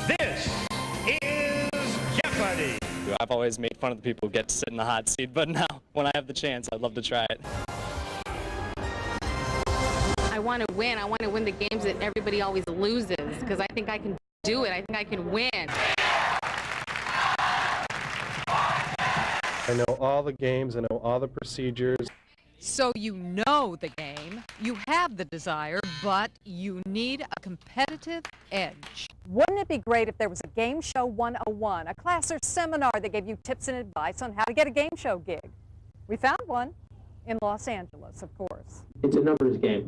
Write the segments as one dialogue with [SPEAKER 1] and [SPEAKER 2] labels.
[SPEAKER 1] This is Jeopardy!
[SPEAKER 2] I've always made fun of the people who get to sit in the hot seat, but now, when I have the chance, I'd love to try it.
[SPEAKER 3] I want to win. I want to win the games that everybody always loses, because I think I can do it. I think I can win.
[SPEAKER 4] I know all the games, I know all the procedures.
[SPEAKER 5] So you know the game, you have the desire, but you need a competitive edge.
[SPEAKER 6] Wouldn't it be great if there was a Game Show 101, a class or seminar that gave you tips and advice on how to get a game show gig? We found one in Los Angeles, of course.
[SPEAKER 7] It's a numbers game.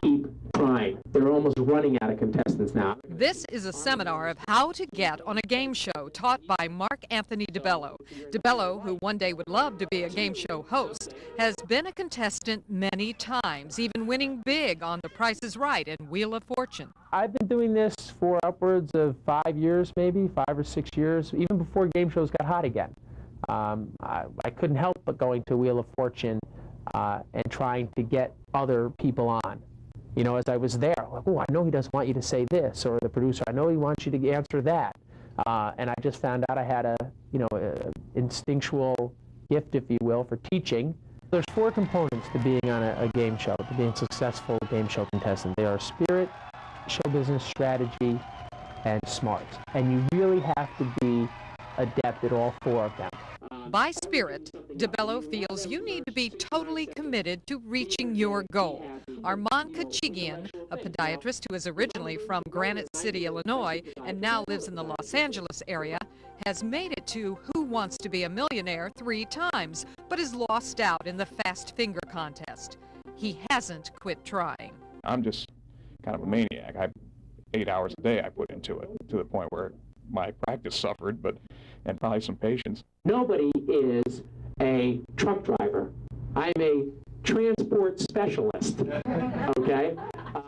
[SPEAKER 7] Keep trying. They're almost running out of contestants now.
[SPEAKER 5] This is a seminar of how to get on a game show taught by Mark Anthony DeBello. DeBello, who one day would love to be a game show host, has been a contestant many times, even winning big on The Price is Right and Wheel of Fortune.
[SPEAKER 7] I've been doing this for upwards of 5 years, maybe 5 or 6 years, even before game shows got hot again. I couldn't help but going to Wheel of Fortune and trying to get other people on. You know, as I was there, like, oh, I know he doesn't want you to say this, or the producer, I know he wants you to answer that. And I just found out I had a instinctual gift, if you will, for teaching. There's 4 components to being on a game show, to being a successful game show contestant. They are spirit, show business, strategy, and smarts. And you really have to be adept at all 4 of them.
[SPEAKER 5] By spirit, DeBello feels you need to be totally committed to reaching your goal. Armand Kachigian, a podiatrist who is originally from Granite City, Illinois, and now lives in the Los Angeles area, has made it to Who Wants to Be a Millionaire 3 times, but is lost out in the fast finger contest. He hasn't quit trying.
[SPEAKER 8] I'm just kind of a maniac. 8 hours a day I put into it, to the point where my practice suffered, and probably some patience.
[SPEAKER 7] Nobody is a truck driver. I'm a transport specialist, okay?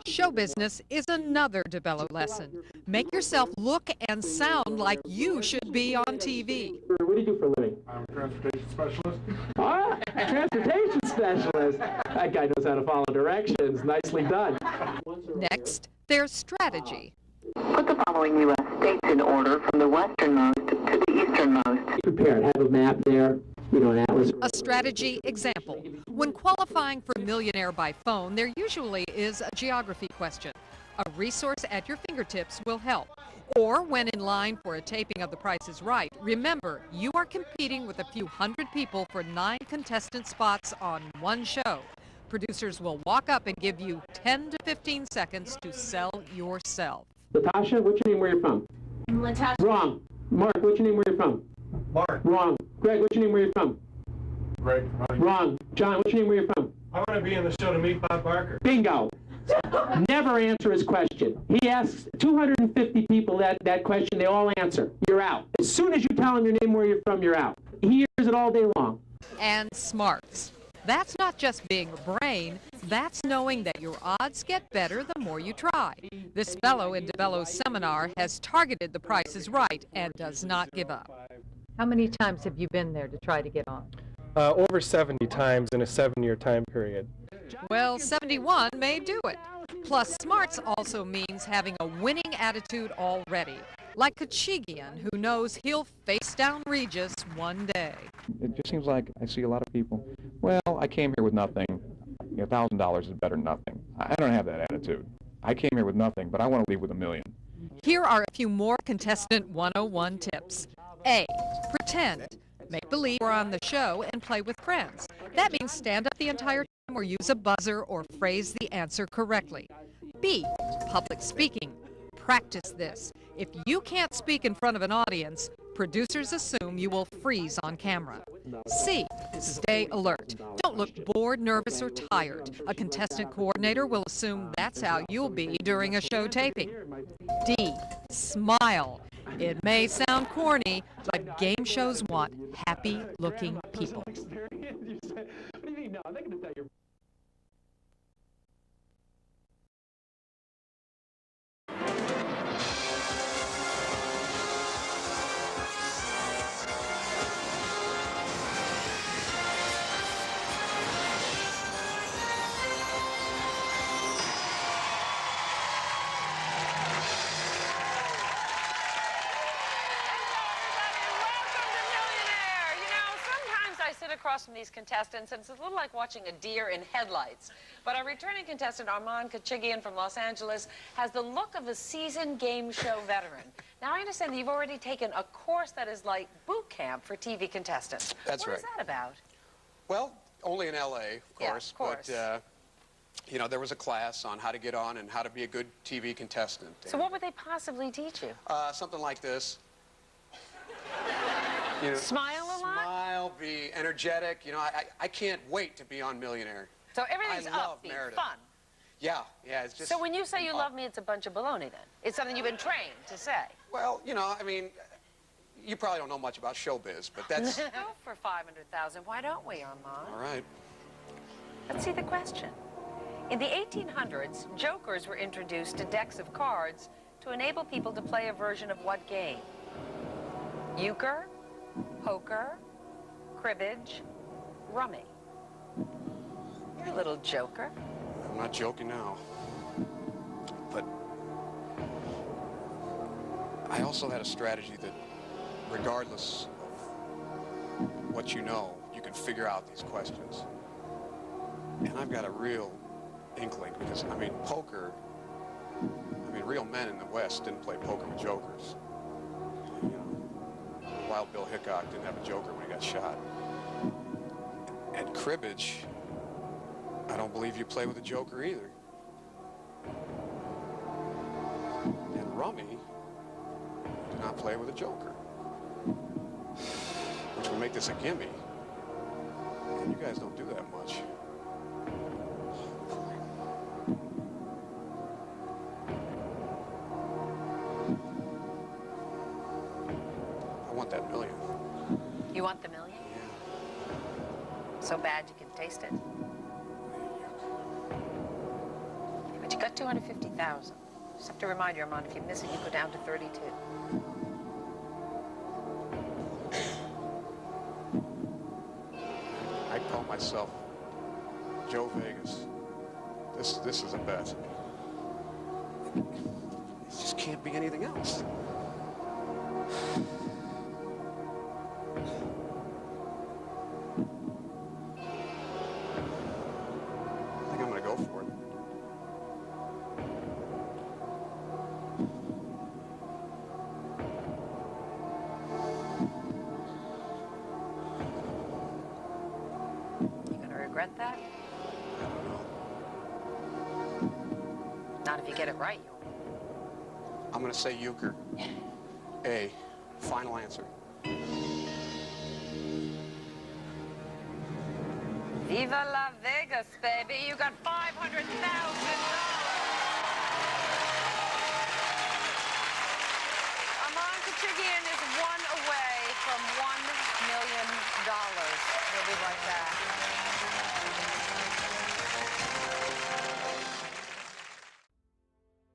[SPEAKER 5] Show business is another DeBello lesson. Make yourself look and sound like you should be on TV.
[SPEAKER 7] What do you do for a living?
[SPEAKER 4] I'm a transportation specialist.
[SPEAKER 7] Ah, transportation specialist. That guy knows how to follow directions. Nicely done.
[SPEAKER 5] Next, there's strategy.
[SPEAKER 9] Put the following U.S. states in order from the westernmost to the easternmost.
[SPEAKER 7] Be prepared. Have a map there, an atlas.
[SPEAKER 5] A strategy example. When qualifying for Millionaire by phone, there usually is a geography question. A resource at your fingertips will help. Or when in line for a taping of The Price is Right, remember, you are competing with a few hundred people for 9 contestant spots on one show. Producers will walk up and give you 10 to 15 seconds to sell yourself.
[SPEAKER 7] Latasha, what's your name, where you're from?
[SPEAKER 3] Latasha.
[SPEAKER 7] Wrong. Mark, what's your name, where you're from?
[SPEAKER 4] Mark.
[SPEAKER 7] Wrong. Greg, what's your name, where you're from?
[SPEAKER 4] Greg.
[SPEAKER 7] Wrong. John, what's your name, where you're from?
[SPEAKER 4] I want to be in the show to meet Bob Barker.
[SPEAKER 7] Bingo. Never answer his question. He asks 250 people that question, they all answer. You're out. As soon as you tell him your name, where you're from, you're out. He hears it all day long.
[SPEAKER 5] And smarts. That's not just being a brain, that's knowing that your odds get better the more you try. This fellow in DeBello's seminar has targeted The Price is Right and does not give up.
[SPEAKER 6] How many times have you been there to try to get on?
[SPEAKER 4] Over 70 times in a 7-year time period.
[SPEAKER 5] Well, 71 may do it. Plus, smarts also means having a winning attitude already. Like Kachigian, who knows he'll face down Regis one day.
[SPEAKER 8] It just seems like I see a lot of people, well, I came here with nothing. $1,000 is better than nothing. I don't have that attitude. I came here with nothing, but I want to leave with $1 million.
[SPEAKER 5] Here are a few more contestant 101 tips. A, pretend. Make believe you're on the show and play with friends. That means stand up the entire time or use a buzzer or phrase the answer correctly. B, public speaking. Practice this. If you can't speak in front of an audience, producers assume you will freeze on camera. C, stay alert. Don't look bored, nervous, or tired. A contestant coordinator will assume that's how you'll be during a show taping. D, smile. It may sound corny, but game shows want happy-looking people.
[SPEAKER 10] sit across from these contestants, and it's a little like watching a deer in headlights. But our returning contestant, Armand Kachigian from Los Angeles, has the look of a seasoned game show veteran. Now, I understand that you've already taken a course that is like boot camp for TV contestants.
[SPEAKER 11] That's right.
[SPEAKER 10] What is that about?
[SPEAKER 11] Well, only in L.A., of course.
[SPEAKER 10] Yeah, of course.
[SPEAKER 11] But, you know, there was a class on how to get on and how to be a good TV contestant.
[SPEAKER 10] So what would they possibly teach you?
[SPEAKER 11] Something like this. You know,
[SPEAKER 10] smile a lot?
[SPEAKER 11] Smile, be energetic. You know, I can't wait to be on Millionaire.
[SPEAKER 10] So everything's
[SPEAKER 11] upbeat,
[SPEAKER 10] fun.
[SPEAKER 11] Yeah, it's just...
[SPEAKER 10] So when you say you love me, it's a bunch of baloney then? It's something you've been trained to say?
[SPEAKER 11] Well, you know, I mean, you probably don't know much about showbiz, but that's...
[SPEAKER 10] Go for $500,000. Why don't we, Armand?
[SPEAKER 11] All right.
[SPEAKER 10] Let's see the question. In the 1800s, jokers were introduced to decks of cards to enable people to play a version of what game? Euchre, poker, cribbage, rummy. You're a little joker.
[SPEAKER 11] I'm not joking now. But I also had a strategy that regardless of what you know, you can figure out these questions. And I've got a real inkling because, I mean, poker, I mean, real men in the West didn't play poker with jokers. You know, Wild Bill Hickok didn't have a joker when he got shot. And cribbage, I don't believe you play with a joker either. And rummy, you do not play with a joker. Which would make this a gimme. And you guys don't do that much. I want that million.
[SPEAKER 10] You want the million?
[SPEAKER 11] Yeah.
[SPEAKER 10] So bad you can taste it? But you got $250,000. Just have to remind you, Armand, if you miss it, you go down to 32.
[SPEAKER 11] I call myself Joe Vegas. This is a bet. It just can't be anything else. I think I'm gonna go for it.
[SPEAKER 10] You gonna regret that?
[SPEAKER 11] I don't know.
[SPEAKER 10] Not if you get it right, you will.
[SPEAKER 11] I'm gonna say euchre. A. Final answer.
[SPEAKER 10] Viva la Vegas, baby. You got $500,000. Armand Kachigian is one away from $1 million. We'll be right back.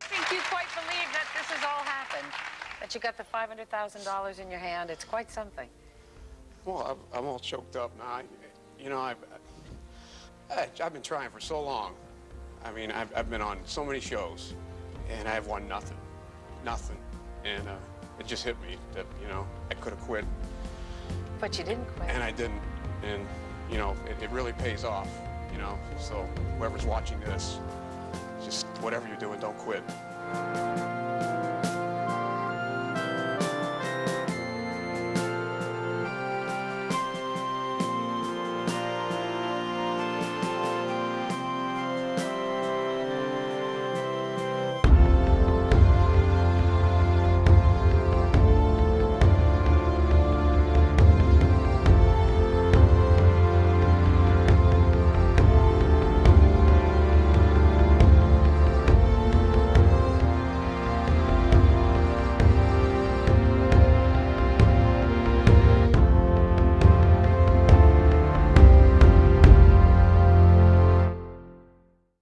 [SPEAKER 10] I think you quite believe that this has all happened, that you got the $500,000 in your hand. It's quite something.
[SPEAKER 11] Well, I'm all choked up now. You know, I've been trying for so long. I mean, I've been on so many shows, and I've won nothing. Nothing. And it just hit me that, you know, I could have quit.
[SPEAKER 10] But you didn't quit.
[SPEAKER 11] And I didn't. And, you know, it really pays off, you know. So whoever's watching this, just whatever you're doing, don't quit.